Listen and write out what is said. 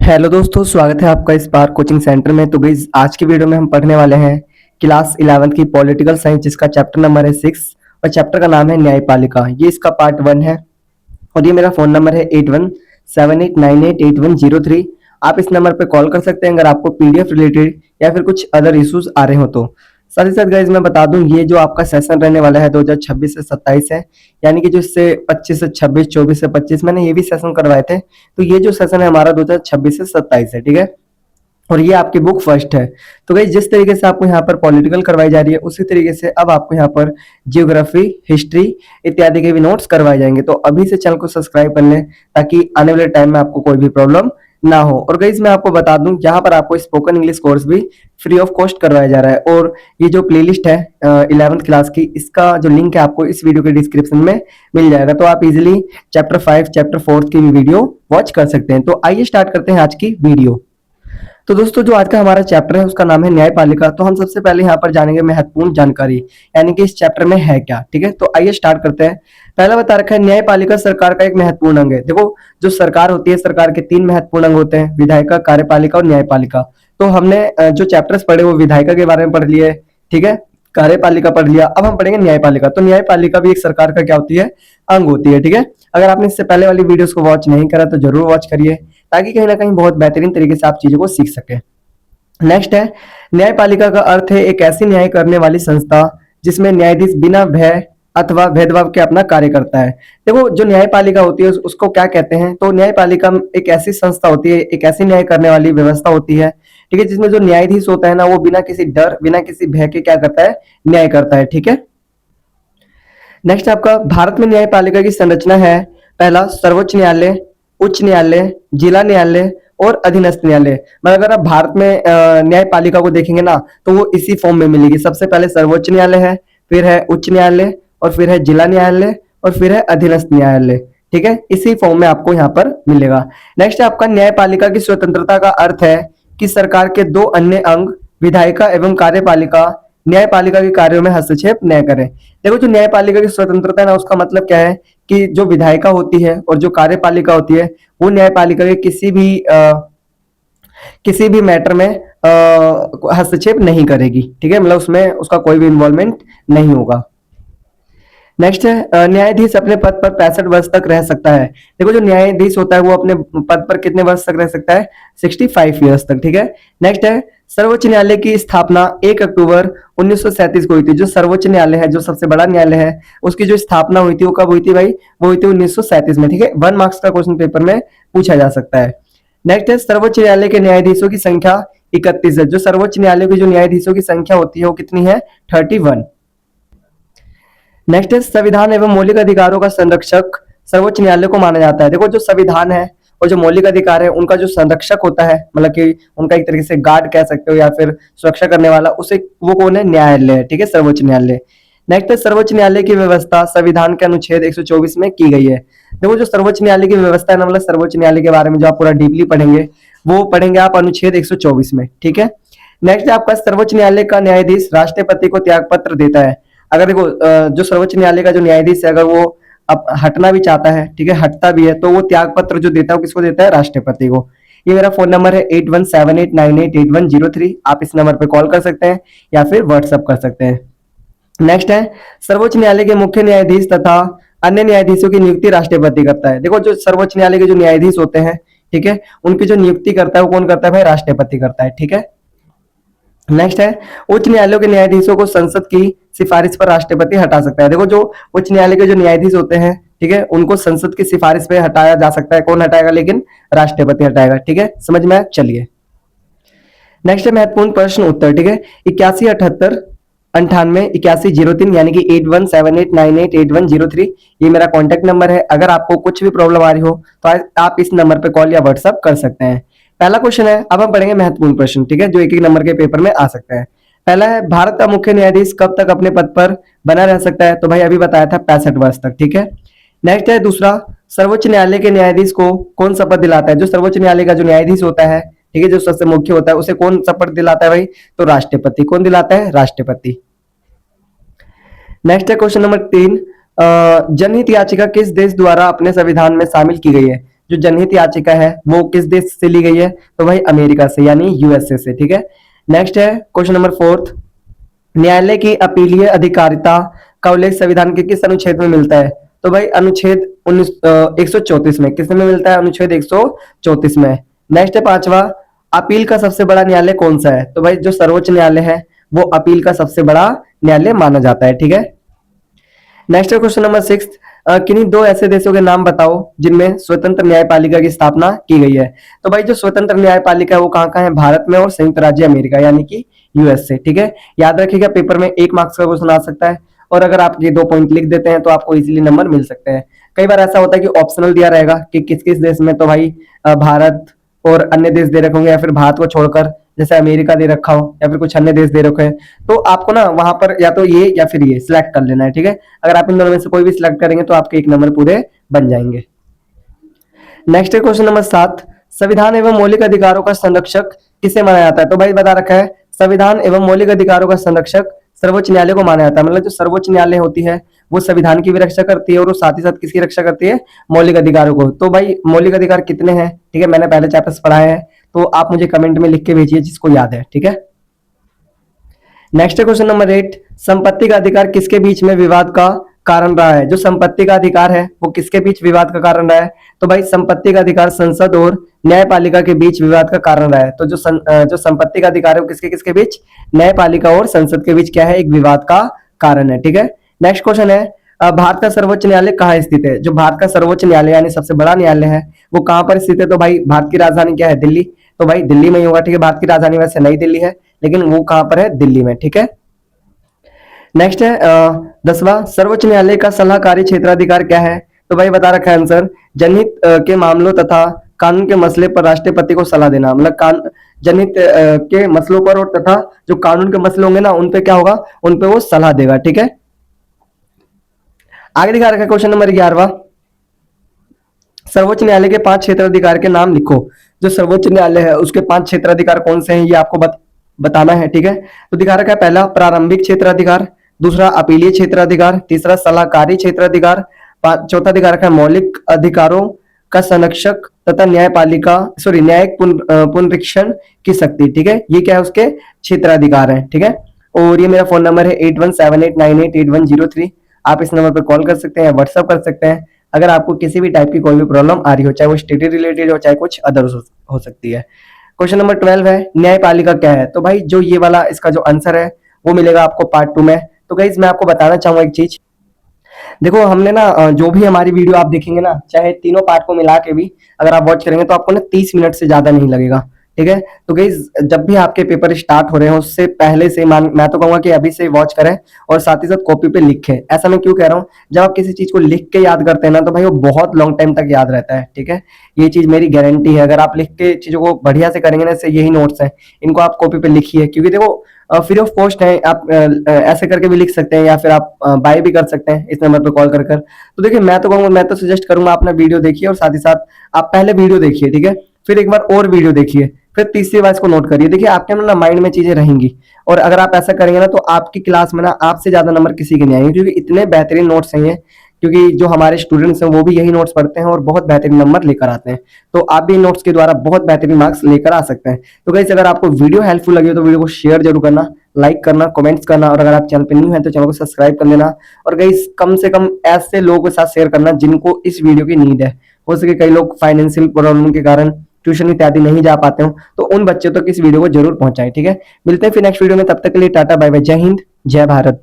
Hello दोस्तों, स्वागत है आपका इस बार कोचिंग सेंटर में। तो गाइस आज की वीडियो में हम पढ़ने वाले हैं क्लास 11th की पॉलिटिकल साइंस, जिसका चैप्टर नंबर है 6 और चैप्टर का नाम है न्यायपालिका। ये इसका पार्ट 1 है और ये मेरा फ़ोन नंबर है 8178988103। आप इस नंबर पे कॉल कर सकते हैं अगर आपको पीडीएफ रिलेटेड या फिर कुछ अदर इश्यूज आ रहे हो तो। साथ ही साथ गाइस मैं बता दूं, ये जो आपका सेशन रहने वाला है 2026 से 27 है, यानी कि जो इससे 25 से 26, 24 से 25 मैंने ये भी सेशन करवाए थे। तो ये जो सेशन है हमारा 2026 से 27 है, ठीक है। और ये आपकी बुक फर्स्ट है। तो गाइस जिस तरीके से आपको यहाँ पर पॉलिटिकल करवाई जा रही है, उसी तरीके से अब आपको यहाँ पर जियोग्राफी, हिस्ट्री इत्यादि के भी नोट्स करवाए जाएंगे। तो अभी से चैनल को सब्सक्राइब कर लें ताकि आने वाले टाइम में आपको कोई भी प्रॉब्लम ना हो। और गाइस मैं आपको बता दूं, यहाँ पर आपको स्पोकन इंग्लिश कोर्स भी फ्री ऑफ कॉस्ट करवाया जा रहा है। और ये जो प्लेलिस्ट है 11th क्लास की, इसका जो लिंक है आपको इस वीडियो के डिस्क्रिप्शन में मिल जाएगा। तो आप इजिली चैप्टर 5, चैप्टर 4 की भी वीडियो वॉच कर सकते हैं। तो आइए स्टार्ट करते हैं आज की वीडियो। तो दोस्तों जो आज का हमारा चैप्टर है उसका नाम है न्यायपालिका। तो हम सबसे पहले यहाँ पर जानेंगे महत्वपूर्ण जानकारी, यानी कि इस चैप्टर में है क्या, ठीक है। तो आइए स्टार्ट करते हैं। पहला बता रखा है न्यायपालिका सरकार का एक महत्वपूर्ण अंग है। देखो जो सरकार होती है, सरकार के 3 महत्वपूर्ण अंग होते हैं, विधायिका, कार्यपालिका और न्यायपालिका। तो हमने जो चैप्टर्स पढ़े वो विधायिका के बारे में पढ़ लिए, ठीक है, कार्यपालिका पढ़ लिया। अब हम पढ़ेंगे न्यायपालिका। तो न्यायपालिका भी एक सरकार का क्या होती है, अंग होती है, ठीक है। अगर आपने इससे पहले वाली वीडियोस को वॉच नहीं करा तो जरूर वॉच करिए, ताकि कहीं ना कहीं बहुत बेहतरीन तरीके से आप चीजों को सीख सके। नेक्स्ट है न्यायपालिका का अर्थ है एक ऐसी न्याय करने वाली संस्था जिसमें न्यायाधीश बिना भय अथवा भेदभाव के अपना कार्य करता है। देखो जो न्यायपालिका होती है उसको क्या कहते हैं, तो न्यायपालिका एक ऐसी संस्था होती है, एक ऐसी न्याय करने वाली व्यवस्था होती है, ठीक है, जिसमें जो न्यायाधीश होता है ना, वो बिना किसी डर, बिना किसी भय के क्या करता है, न्याय करता है, ठीक है। नेक्स्ट आपका भारत में न्यायपालिका की संरचना है। पहला सर्वोच्च न्यायालय, उच्च न्यायालय, जिला न्यायालय और अधीनस्थ न्यायालय। मतलब अगर आप भारत में न्यायपालिका को देखेंगे ना, तो वो इसी फॉर्म में मिलेगी। सबसे पहले सर्वोच्च न्यायालय है, फिर है उच्च न्यायालय, और फिर है जिला न्यायालय, और फिर है अधीनस्थ न्यायालय, ठीक है। इसी फॉर्म में आपको यहाँ पर मिलेगा। नेक्स्ट है आपका न्यायपालिका की स्वतंत्रता का अर्थ है कि सरकार के 2 अन्य अंग, विधायिका एवं कार्यपालिका, न्यायपालिका के कार्यों में हस्तक्षेप न करें। देखो जो न्यायपालिका की स्वतंत्रता है ना, उसका मतलब क्या है कि जो विधायिका होती है और जो कार्यपालिका होती है, वो न्यायपालिका के किसी भी मैटर में हस्तक्षेप नहीं करेगी, ठीक है। मतलब उसमें उसका कोई भी इन्वॉल्वमेंट नहीं होगा। नेक्स्ट है न्यायाधीश अपने पद पर 65 वर्ष तक रह सकता है। देखो जो न्यायाधीश होता है वो अपने पद पर कितने वर्ष तक रह सकता है, 65 ईयर्स तक, ठीक है। नेक्स्ट है सर्वोच्च न्यायालय की स्थापना 1 अक्टूबर 1937 को हुई थी। जो सर्वोच्च न्यायालय है, जो सबसे बड़ा न्यायालय है, उसकी जो स्थापना हुई थी वो कब हुई थी भाई, वो हुई थी 1937 में, ठीक है। 1 मार्क्स का क्वेश्चन पेपर में पूछा जा सकता है। नेक्स्ट है सर्वोच्च न्यायालय के न्यायाधीशों की संख्या 31 है। जो सर्वोच्च न्यायालय की जो न्यायाधीशों की संख्या होती है वो कितनी है, 31। नेक्स्ट है संविधान एवं मौलिक अधिकारों का संरक्षक सर्वोच्च न्यायालय को माना जाता है। देखो जो संविधान है और जो मौलिक अधिकार है, उनका जो संरक्षक होता है, मतलब कि उनका एक तरीके से गार्ड कह सकते हो या फिर सुरक्षा करने वाला, उसे वो कौन है, न्यायालय है, ठीक है, सर्वोच्च न्यायालय। नेक्स्ट है सर्वोच्च न्यायालय की व्यवस्था संविधान के अनुच्छेद 124 में की गई है। देखो जो सर्वोच्च न्यायालय की व्यवस्था है ना, मतलब सर्वोच्च न्यायालय के बारे में जो आप पूरा डीपली पढ़ेंगे वो पढ़ेंगे आप अनुच्छेद 124 में, ठीक है। नेक्स्ट है आपका सर्वोच्च न्यायालय का न्यायाधीश राष्ट्रपति को त्याग पत्र देता है। अगर देखो जो सर्वोच्च न्यायालय का जो न्यायाधीश है, अगर वो अब हटना भी चाहता है, ठीक है, हटता भी है, तो वो त्याग पत्र जो देता है वो किसको देता है, राष्ट्रपति को। ये मेरा फोन नंबर है 8178988103। आप इस नंबर पे कॉल कर सकते हैं या फिर व्हाट्सअप कर सकते हैं। नेक्स्ट है सर्वोच्च न्यायालय के मुख्य न्यायाधीश तथा अन्य न्यायाधीशों की नियुक्ति राष्ट्रपति करता है। देखो जो सर्वोच्च न्यायालय के जो न्यायाधीश होते हैं, ठीक है, उनकी जो नियुक्ति करता है वो कौन करता है भाई, राष्ट्रपति करता है, ठीक है। नेक्स्ट है उच्च न्यायालयों के न्यायाधीशों को संसद की सिफारिश पर राष्ट्रपति हटा सकता है। देखो जो उच्च न्यायालय के जो न्यायाधीश होते हैं, ठीक है, उनको संसद की सिफारिश पे हटाया जा सकता है। कौन हटाएगा, लेकिन राष्ट्रपति हटाएगा, ठीक है, समझ में आया, चलिए। नेक्स्ट है महत्वपूर्ण प्रश्न उत्तर, ठीक है, 817898 8103, यानी कि 8178988103 ये मेरा कॉन्टेक्ट नंबर है। अगर आपको कुछ भी प्रॉब्लम आ रही हो तो आप इस नंबर पे कॉल या व्हाट्सअप कर सकते हैं। पहला क्वेश्चन है, अब हम पढ़ेंगे महत्वपूर्ण प्रश्न, ठीक है, जो एक एक नंबर के पेपर में आ सकते हैं। पहला है भारत का मुख्य न्यायाधीश कब तक अपने पद पर बना रह सकता है, तो भाई अभी बताया था 65 वर्ष तक, ठीक है। नेक्स्ट है दूसरा, सर्वोच्च न्यायालय के न्यायाधीश को कौन शपथ दिलाता है। जो सर्वोच्च न्यायालय का जो न्यायाधीश होता है, ठीक है, जो सबसे मुख्य होता है, उसे कौन शपथ दिलाता है भाई, तो राष्ट्रपति। कौन दिलाता है, राष्ट्रपति। नेक्स्ट है क्वेश्चन नंबर 3, जनहित याचिका किस देश द्वारा अपने संविधान में शामिल की गई है। जो जनहित याचिका है वो किस देश से ली गई है? तो भाई अमेरिका से, यानी यूएसए से। ठीक है, नेक्स्ट है क्वेश्चन नंबर 4। न्यायालय की अपीलीय अधिकारिता का उल्लेख संविधान के किस अनुच्छेद में मिलता है? तो भाई अनुच्छेद 134 में। किस में मिलता है? अनुच्छेद 134 में। नेक्स्ट है 5वां, अपील का सबसे बड़ा न्यायालय कौन सा है? तो भाई जो सर्वोच्च न्यायालय है वो अपील का सबसे बड़ा न्यायालय माना जाता है। ठीक है, नेक्स्ट क्वेश्चन नंबर 6। किन्हीं दो ऐसे देशों के नाम बताओ जिनमें स्वतंत्र न्यायपालिका की स्थापना की गई है। तो भाई जो स्वतंत्र न्यायपालिका है वो कहाँ कहाँ है? भारत में और संयुक्त राज्य अमेरिका, यानी कि यूएसए। ठीक है, याद रखिएगा पेपर में 1 मार्क्स का क्वेश्चन आ सकता है, और अगर आप ये 2 पॉइंट लिख देते हैं तो आपको इजीली नंबर मिल सकते हैं। कई बार ऐसा होता है कि ऑप्शनल दिया रहेगा कि किस किस देश में, तो भाई भारत और अन्य देश दे रखे होंगे, या फिर भारत को छोड़कर जैसे अमेरिका दे रखा हो, या फिर कुछ अन्य देश दे रखे हैं, तो आपको ना वहां पर या तो ये या फिर ये सिलेक्ट कर लेना है। ठीक है, अगर आप इन दोनों में से कोई भी सिलेक्ट करेंगे तो आपके 1 नंबर पूरे बन जाएंगे। नेक्स्ट है क्वेश्चन नंबर 7। संविधान एवं मौलिक अधिकारों का संरक्षक किसे माना जाता है? तो भाई बता रखा है संविधान एवं मौलिक अधिकारों का संरक्षक सर्वोच्च न्यायालय को माना जाता है। मतलब जो सर्वोच्च न्यायालय होती है वो संविधान की भी रक्षा करती है, और वो साथ ही साथ किसकी रक्षा करती है? मौलिक अधिकारों को। तो भाई मौलिक अधिकार कितने हैं? ठीक है, मैंने पहले चैप्टर्स पढ़ाए हैं, तो आप मुझे कमेंट में लिख के भेजिए जिसको याद है। ठीक है, नेक्स्ट क्वेश्चन नंबर 8। संपत्ति का अधिकार किसके बीच में विवाद का कारण रहा है? जो संपत्ति का अधिकार है वो किसके बीच विवाद का कारण रहा है? तो भाई संपत्ति का अधिकार संसद और न्यायपालिका के बीच विवाद का कारण रहा है। तो जो संपत्ति का अधिकार है वो किसके किसके बीच? न्यायपालिका और संसद के बीच क्या है? एक विवाद का कारण है। ठीक है, नेक्स्ट क्वेश्चन है भारत का सर्वोच्च न्यायालय कहाँ स्थित है? जो भारत का सर्वोच्च न्यायालय यानी सबसे बड़ा न्यायालय है वो कहाँ पर स्थित है? तो भाई भारत की राजधानी क्या है? दिल्ली। तो भाई दिल्ली में ही होगा। ठीक है, भारत की राजधानी वैसे नई दिल्ली है, लेकिन वो कहाँ पर है? दिल्ली में। ठीक है, नेक्स्ट है 10वां, सर्वोच्च न्यायालय का सलाहकारी क्षेत्राधिकार क्या है? तो भाई बता रखा है आंसर, जनहित के मामलों तथा कानून के मसले पर राष्ट्रपति को सलाह देना। मतलब जनहित के मसलों पर और तथा जो कानून के मसले होंगे ना उन पे क्या होगा? उन पे वो सलाह देगा। ठीक है, आगे दिखा रखा है क्वेश्चन नंबर 11वां, सर्वोच्च न्यायालय के 5 क्षेत्राधिकार के नाम लिखो। जो सर्वोच्च न्यायालय है उसके 5 क्षेत्राधिकार कौन से हैं ये आपको बताना है। ठीक है, तो दिखा रखा है पहला प्रारंभिक क्षेत्राधिकार, दूसरा अपीलीय क्षेत्राधिकार, तीसरा सलाहकारी क्षेत्राधिकार, चौथा दिखा रखा है मौलिक अधिकारों का संरक्षक तथा न्यायिक पुनरीक्षण की शक्ति। ठीक है, ये क्या है? उसके क्षेत्राधिकार है। ठीक है, और ये मेरा फोन नंबर है 8178988103। आप इस नंबर पर कॉल कर सकते हैं, व्हाट्सअप कर सकते हैं अगर आपको किसी भी टाइप की कोई भी प्रॉब्लम आ रही हो, चाहे वो स्टडी रिलेटेड हो चाहे कुछ अदर हो सकती है। क्वेश्चन नंबर 12 है न्यायपालिका क्या है? तो भाई जो ये वाला इसका जो आंसर है वो मिलेगा आपको पार्ट 2 में। तो गाइस मैं आपको बताना चाहूंगा एक चीज, देखो हमने ना जो भी हमारी वीडियो आप देखेंगे ना, चाहे तीनों पार्ट को मिला के भी अगर आप वॉच करेंगे तो आपको ना 30 मिनट से ज्यादा नहीं लगेगा। ठीक है, तो गाइस जब भी आपके पेपर स्टार्ट हो रहे हैं उससे पहले से मैं तो कहूंगा कि अभी से वॉच करें और साथ ही साथ कॉपी पे लिखें। ऐसा मैं क्यों कह रहा हूँ, जब आप किसी चीज को लिख के याद करते हैं ना तो भाई वो बहुत लॉन्ग टाइम तक याद रहता है। ठीक है, ये चीज मेरी गारंटी है। अगर आप लिख के चीजों को बढ़िया से करेंगे ना, जैसे यही नोट्स हैं इनको आप कॉपी पे लिखिए, क्योंकि देखो फ्री ऑफ कॉस्ट है। आप ऐसे करके भी लिख सकते हैं या फिर आप बाय भी कर सकते हैं इस नंबर पे कॉल कर। तो देखिए मैं तो कहूंगा, मैं तो सजेस्ट करूंगा अपना वीडियो देखिए और साथ ही साथ आप पहले वीडियो देखिए। ठीक है, फिर एक बार और वीडियो देखिए, फिर तीसरी बार इसको नोट करिए। देखिए आपके ना माइंड में चीजें रहेंगी, और अगर आप ऐसा करेंगे ना तो आपकी क्लास में ना आपसे ज्यादा नंबर किसी के नहीं आएंगे, क्योंकि इतने बेहतरीन नोट्स हैं ये, क्योंकि जो हमारे स्टूडेंट्स हैं वो भी यही नोट्स पढ़ते हैं और बहुत बेहतरीन नंबर लेकर आते हैं। तो आप भी इन नोट्स के द्वारा बहुत बेहतरीन मार्क्स लेकर आ सकते हैं। तो गाइस अगर आपको वीडियो हेल्पफुल लगी हो तो वीडियो को शेयर जरूर करना, लाइक करना, कमेंट्स करना, और अगर आप चैनल पे न्यू हैं तो चैनल को सब्सक्राइब कर लेना। और गाइस कम से कम ऐसे लोगों के साथ शेयर करना जिनको इस वीडियो की नीड है। हो सके कई लोग फाइनेंशियल प्रॉब्लम के कारण ट्यूशन इत्यादि नहीं जा पाते हो, तो उन बच्चों तक इस वीडियो को जरूर पहुंचाएं। ठीक है, मिलते हैं फिर नेक्स्ट वीडियो में, तब तक के लिए टाटा बाय बाय, जय हिंद जय भारत।